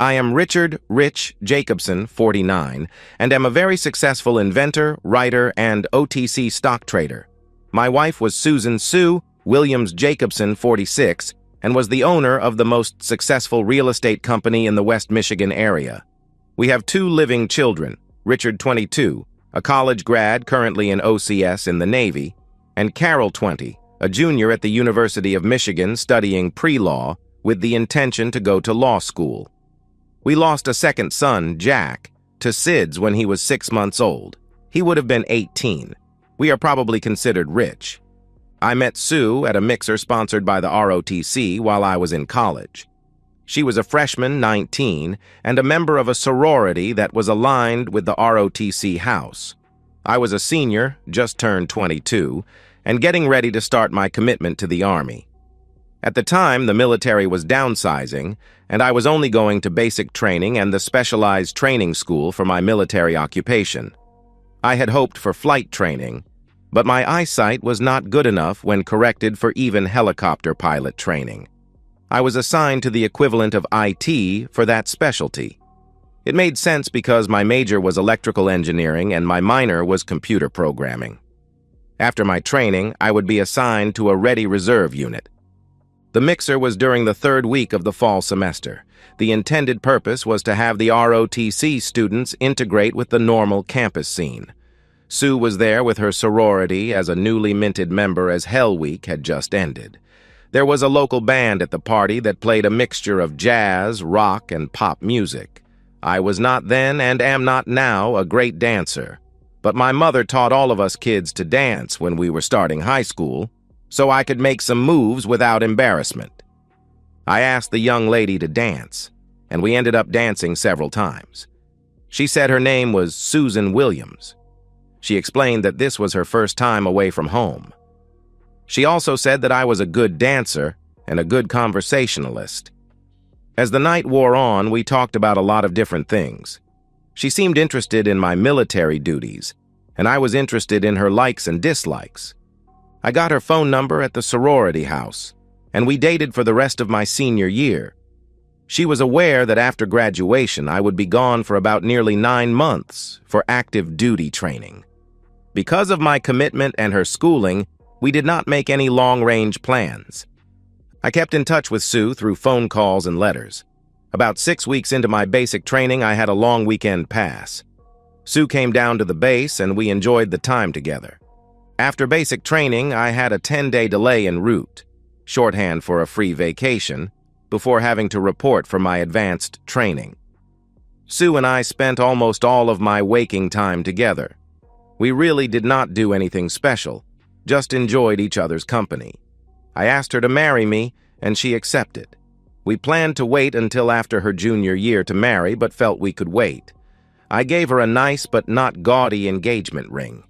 I am Richard Rich Jacobson, 49, and am a very successful inventor, writer, and OTC stock trader. My wife was Susan Sue Williams Jacobson, 46, and was the owner of the most successful real estate company in the West Michigan area. We have 2 living children, Richard, 22, a college grad currently in OCS in the Navy, and Carol, 20, a junior at the University of Michigan studying pre-law with the intention to go to law school. We lost a second son, Jack, to SIDS when he was 6 months old. He would have been 18. We are probably considered rich. I met Sue at a mixer sponsored by the ROTC while I was in college. She was a freshman, 19, and a member of a sorority that was aligned with the ROTC house. I was a senior, just turned 22, and getting ready to start my commitment to the Army. At the time, the military was downsizing, and I was only going to basic training and the specialized training school for my military occupation. I had hoped for flight training, but my eyesight was not good enough when corrected for even helicopter pilot training. I was assigned to the equivalent of IT for that specialty. It made sense because my major was electrical engineering and my minor was computer programming. After my training, I would be assigned to a ready reserve unit. The mixer was during the 3rd week of the fall semester. The intended purpose was to have the ROTC students integrate with the normal campus scene. Sue was there with her sorority as a newly minted member as Hell Week had just ended. There was a local band at the party that played a mixture of jazz, rock, and pop music. I was not then and am not now a great dancer, but my mother taught all of us kids to dance when we were starting high school, so I could make some moves without embarrassment. I asked the young lady to dance, and we ended up dancing several times. She said her name was Susan Williams. She explained that this was her first time away from home. She also said that I was a good dancer and a good conversationalist. As the night wore on, we talked about a lot of different things. She seemed interested in my military duties, and I was interested in her likes and dislikes. I got her phone number at the sorority house, and we dated for the rest of my senior year. She was aware that after graduation I would be gone for about nearly 9 months for active duty training. Because of my commitment and her schooling, we did not make any long-range plans. I kept in touch with Sue through phone calls and letters. About 6 weeks into my basic training, I had a long weekend pass. Sue came down to the base, and we enjoyed the time together. After basic training, I had a 10-day delay en route, shorthand for a free vacation, before having to report for my advanced training. Sue and I spent almost all of my waking time together. We really did not do anything special, just enjoyed each other's company. I asked her to marry me, and she accepted. We planned to wait until after her junior year to marry, but felt we could wait. I gave her a nice but not gaudy engagement ring.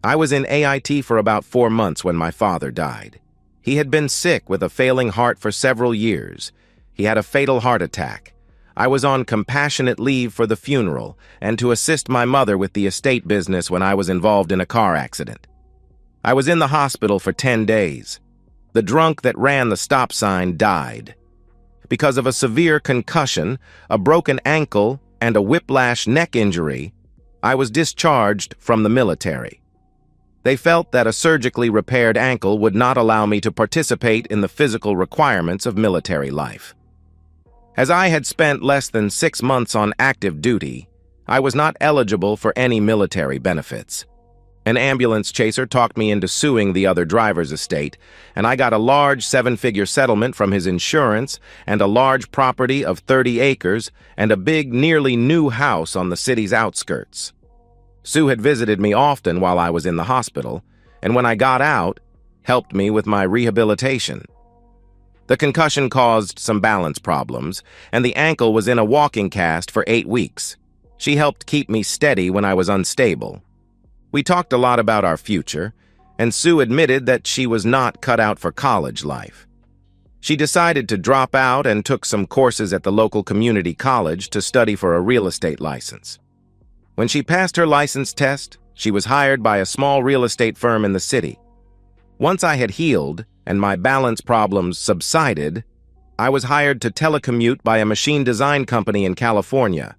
I was in AIT for about 4 months when my father died. He had been sick with a failing heart for several years. He had a fatal heart attack. I was on compassionate leave for the funeral and to assist my mother with the estate business when I was involved in a car accident. I was in the hospital for 10 days. The drunk that ran the stop sign died. Because of a severe concussion, a broken ankle, and a whiplash neck injury, I was discharged from the military. They felt that a surgically repaired ankle would not allow me to participate in the physical requirements of military life. As I had spent less than 6 months on active duty, I was not eligible for any military benefits. An ambulance chaser talked me into suing the other driver's estate, and I got a large 7-figure settlement from his insurance and a large property of 30 acres and a big, nearly new house on the city's outskirts. Sue had visited me often while I was in the hospital, and when I got out, helped me with my rehabilitation. The concussion caused some balance problems, and the ankle was in a walking cast for 8 weeks. She helped keep me steady when I was unstable. We talked a lot about our future, and Sue admitted that she was not cut out for college life. She decided to drop out and took some courses at the local community college to study for a real estate license. When she passed her license test, she was hired by a small real estate firm in the city. Once I had healed and my balance problems subsided, I was hired to telecommute by a machine design company in California.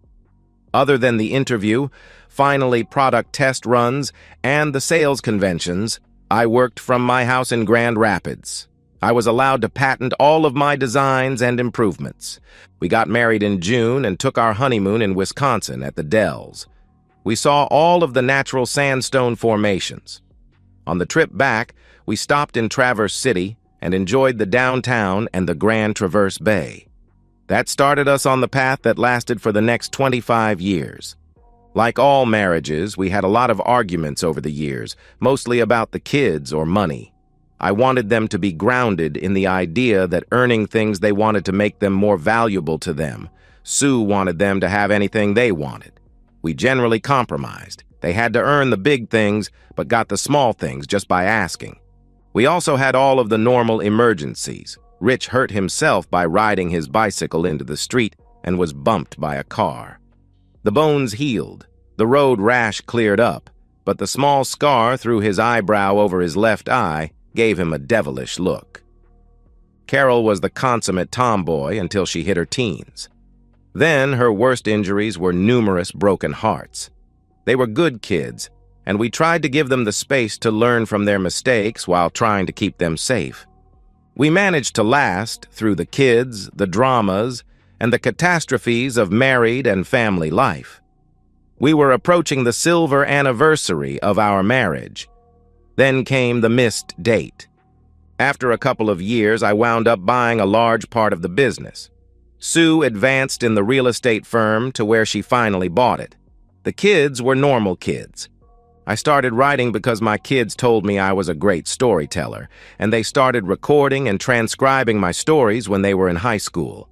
Other than the interview, finally product test runs, and the sales conventions, I worked from my house in Grand Rapids. I was allowed to patent all of my designs and improvements. We got married in June and took our honeymoon in Wisconsin at the Dells. We saw all of the natural sandstone formations. On the trip back, we stopped in Traverse City and enjoyed the downtown and the Grand Traverse Bay. That started us on the path that lasted for the next 25 years. Like all marriages, we had a lot of arguments over the years, mostly about the kids or money. I wanted them to be grounded in the idea that earning things they wanted to make them more valuable to them. Sue wanted them to have anything they wanted. We generally compromised. They had to earn the big things, but got the small things just by asking. We also had all of the normal emergencies. Rich hurt himself by riding his bicycle into the street and was bumped by a car. The bones healed, the road rash cleared up, but the small scar through his eyebrow over his left eye gave him a devilish look. Carol was the consummate tomboy until she hit her teens. Then her worst injuries were numerous broken hearts. They were good kids, and we tried to give them the space to learn from their mistakes while trying to keep them safe. We managed to last through the kids, the dramas, and the catastrophes of married and family life. We were approaching the silver anniversary of our marriage. Then came the missed date. After a couple of years, I wound up buying a large part of the business. Sue advanced in the real estate firm to where she finally bought it. The kids were normal kids. I started writing because my kids told me I was a great storyteller, and they started recording and transcribing my stories when they were in high school.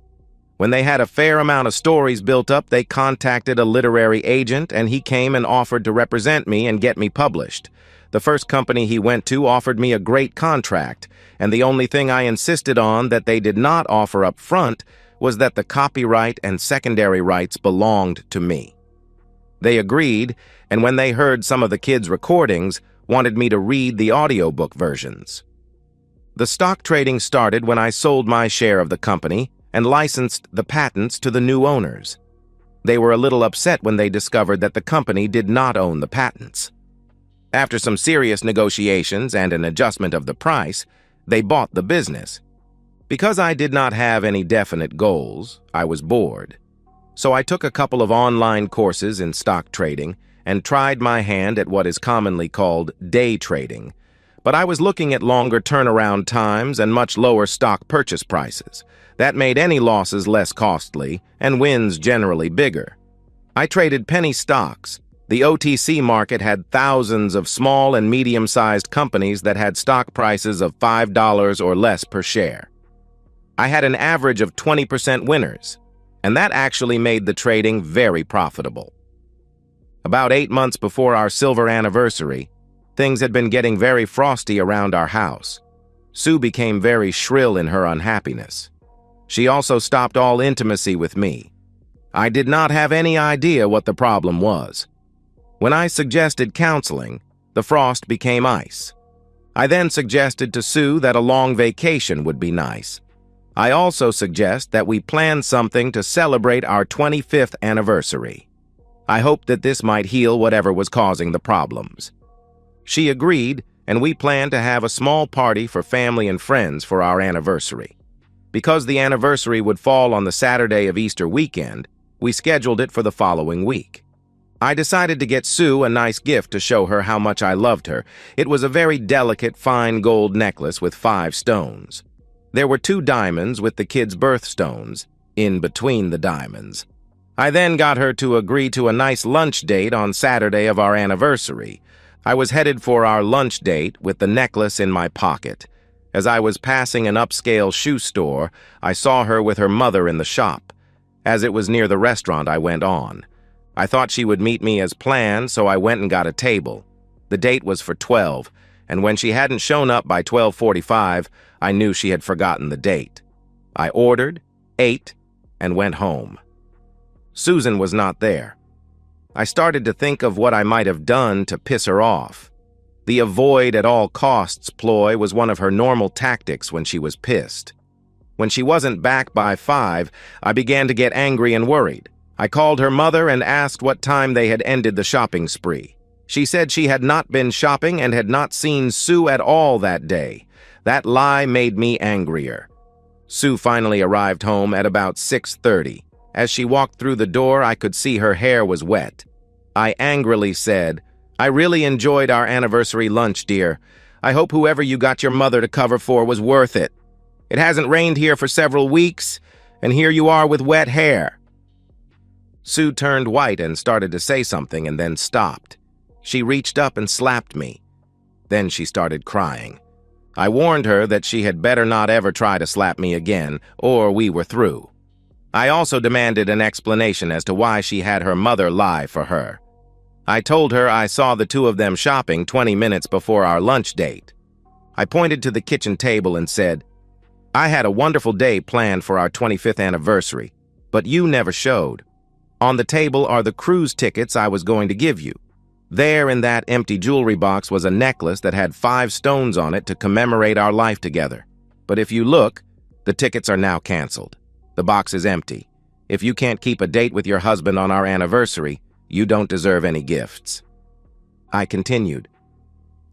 When they had a fair amount of stories built up, they contacted a literary agent, and he came and offered to represent me and get me published. The first company he went to offered me a great contract, and the only thing I insisted on that they did not offer up front was that the copyright and secondary rights belonged to me. They agreed, and when they heard some of the kids' recordings, wanted me to read the audiobook versions. The stock trading started when I sold my share of the company and licensed the patents to the new owners. They were a little upset when they discovered that the company did not own the patents. After some serious negotiations and an adjustment of the price, they bought the business. Because I did not have any definite goals, I was bored. So I took a couple of online courses in stock trading and tried my hand at what is commonly called day trading. But I was looking at longer turnaround times and much lower stock purchase prices. That made any losses less costly and wins generally bigger. I traded penny stocks. The OTC market had thousands of small and medium-sized companies that had stock prices of $5 or less per share. I had an average of 20% winners, and that actually made the trading very profitable. About 8 months before our silver anniversary, things had been getting very frosty around our house. Sue became very shrill in her unhappiness. She also stopped all intimacy with me. I did not have any idea what the problem was. When I suggested counseling, the frost became ice. I then suggested to Sue that a long vacation would be nice. I also suggest that we plan something to celebrate our 25th anniversary. I hoped that this might heal whatever was causing the problems. She agreed, and we planned to have a small party for family and friends for our anniversary. Because the anniversary would fall on the Saturday of Easter weekend, we scheduled it for the following week. I decided to get Sue a nice gift to show her how much I loved her. It was a very delicate, fine gold necklace with 5 stones. There were 2 diamonds with the kids' birthstones in between the diamonds. I then got her to agree to a nice lunch date on Saturday of our anniversary. I was headed for our lunch date with the necklace in my pocket. As I was passing an upscale shoe store, I saw her with her mother in the shop. As it was near the restaurant, I went on. I thought she would meet me as planned, so I went and got a table. The date was for 12, and when she hadn't shown up by 12:45, I knew she had forgotten the date. I ordered, ate, and went home. Susan was not there. I started to think of what I might have done to piss her off. The avoid at all costs ploy was one of her normal tactics when she was pissed. When she wasn't back by 5, I began to get angry and worried. I called her mother and asked what time they had ended the shopping spree. She said she had not been shopping and had not seen Sue at all that day. That lie made me angrier. Sue finally arrived home at about 6:30. As she walked through the door, I could see her hair was wet. I angrily said, "I really enjoyed our anniversary lunch, dear. I hope whoever you got your mother to cover for was worth it. It hasn't rained here for several weeks, and here you are with wet hair." Sue turned white and started to say something and then stopped. She reached up and slapped me. Then she started crying. I warned her that she had better not ever try to slap me again, or we were through. I also demanded an explanation as to why she had her mother lie for her. I told her I saw the two of them shopping 20 minutes before our lunch date. I pointed to the kitchen table and said, "I had a wonderful day planned for our 25th anniversary, but you never showed. On the table are the cruise tickets I was going to give you. There in that empty jewelry box was a necklace that had 5 stones on it to commemorate our life together. But if you look, the tickets are now canceled. The box is empty. If you can't keep a date with your husband on our anniversary, you don't deserve any gifts." I continued,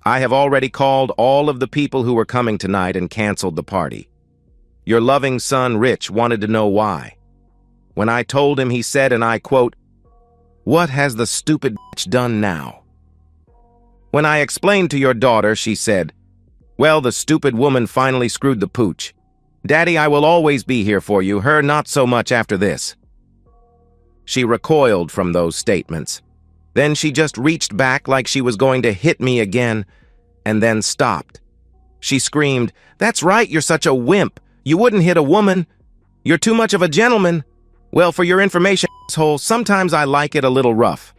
"I have already called all of the people who were coming tonight and canceled the party. Your loving son, Rich, wanted to know why. When I told him, he said, and I quote, 'What has the stupid bitch done now?' When I explained to your daughter, she said, 'Well, the stupid woman finally screwed the pooch. Daddy, I will always be here for you, her not so much after this.' She recoiled from those statements. Then she just reached back like she was going to hit me again, and then stopped. She screamed, 'That's right, you're such a wimp. You wouldn't hit a woman. You're too much of a gentleman. Well, for your information, asshole, sometimes I like it a little rough.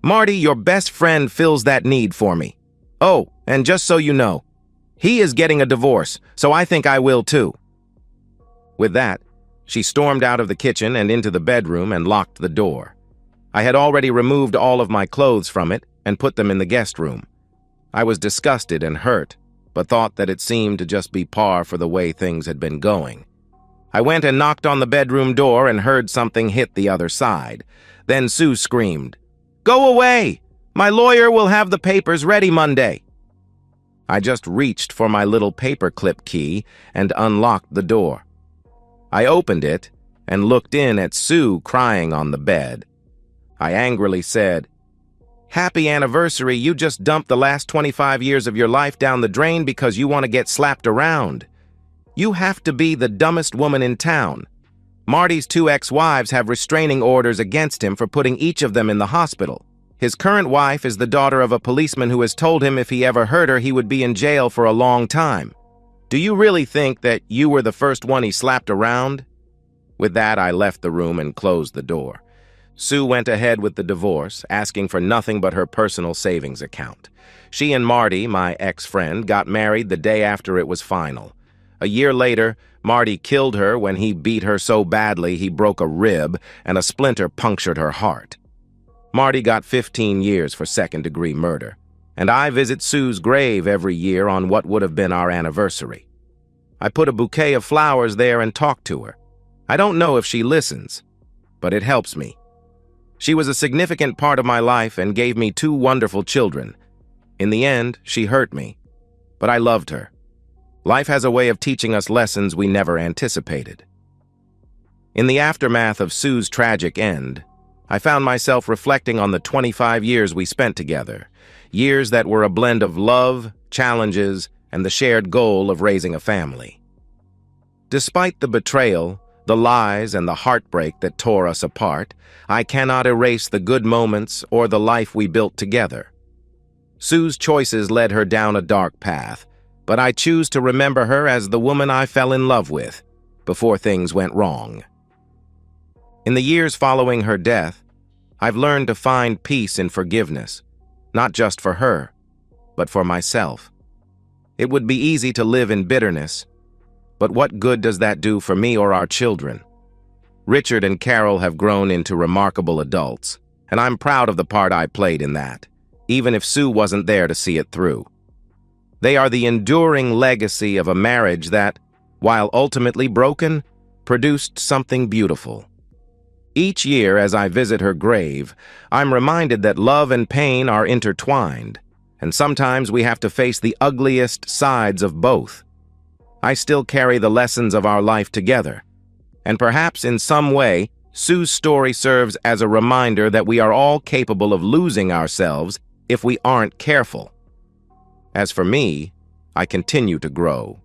Marty, your best friend, fills that need for me. Oh, and just so you know, he is getting a divorce, so I think I will too.' With that, she stormed out of the kitchen and into the bedroom and locked the door. I had already removed all of my clothes from it and put them in the guest room. I was disgusted and hurt, but thought that it seemed to just be par for the way things had been going. I went and knocked on the bedroom door and heard something hit the other side. Then Sue screamed, 'Go away! My lawyer will have the papers ready Monday.' I just reached for my little paperclip key and unlocked the door. I opened it and looked in at Sue crying on the bed. I angrily said, 'Happy anniversary, you just dumped the last 25 years of your life down the drain because you want to get slapped around. You have to be the dumbest woman in town. Marty's 2 ex-wives have restraining orders against him for putting each of them in the hospital. His current wife is the daughter of a policeman who has told him if he ever hurt her, he would be in jail for a long time. Do you really think that you were the first one he slapped around?' With that, I left the room and closed the door. Sue went ahead with the divorce, asking for nothing but her personal savings account. She and Marty, my ex-friend, got married the day after it was final. A year later, Marty killed her when he beat her so badly he broke a rib and a splinter punctured her heart. Marty got 15 years for second-degree murder, and I visit Sue's grave every year on what would have been our anniversary. I put a bouquet of flowers there and talk to her. I don't know if she listens, but it helps me. She was a significant part of my life and gave me 2 wonderful children. In the end, she hurt me, but I loved her. Life has a way of teaching us lessons we never anticipated. In the aftermath of Sue's tragic end, I found myself reflecting on the 25 years we spent together, years that were a blend of love, challenges, and the shared goal of raising a family. Despite the betrayal, the lies, and the heartbreak that tore us apart, I cannot erase the good moments or the life we built together. Sue's choices led her down a dark path, but I choose to remember her as the woman I fell in love with before things went wrong. In the years following her death, I've learned to find peace in forgiveness, not just for her, but for myself. It would be easy to live in bitterness, but what good does that do for me or our children? Richard and Carol have grown into remarkable adults, and I'm proud of the part I played in that, even if Sue wasn't there to see it through. They are the enduring legacy of a marriage that, while ultimately broken, produced something beautiful. Each year as I visit her grave, I'm reminded that love and pain are intertwined, and sometimes we have to face the ugliest sides of both. I still carry the lessons of our life together, and perhaps in some way, Sue's story serves as a reminder that we are all capable of losing ourselves if we aren't careful. As for me, I continue to grow,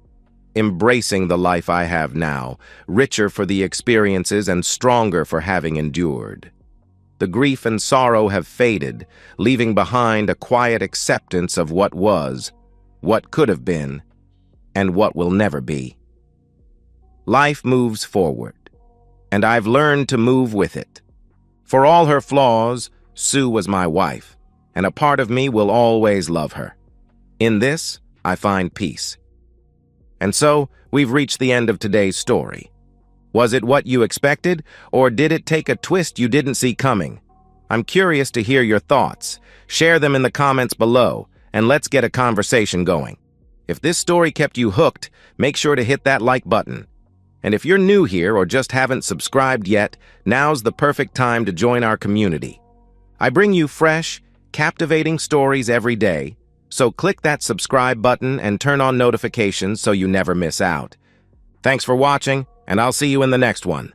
embracing the life I have now, richer for the experiences and stronger for having endured. The grief and sorrow have faded, leaving behind a quiet acceptance of what was, what could have been, and what will never be. Life moves forward, and I've learned to move with it. For all her flaws, Sue was my wife, and a part of me will always love her. In this, I find peace. And so, we've reached the end of today's story. Was it what you expected, or did it take a twist you didn't see coming? I'm curious to hear your thoughts. Share them in the comments below, and let's get a conversation going. If this story kept you hooked, make sure to hit that like button. And if you're new here or just haven't subscribed yet, now's the perfect time to join our community. I bring you fresh, captivating stories every day, so click that subscribe button and turn on notifications so you never miss out. Thanks for watching, and I'll see you in the next one.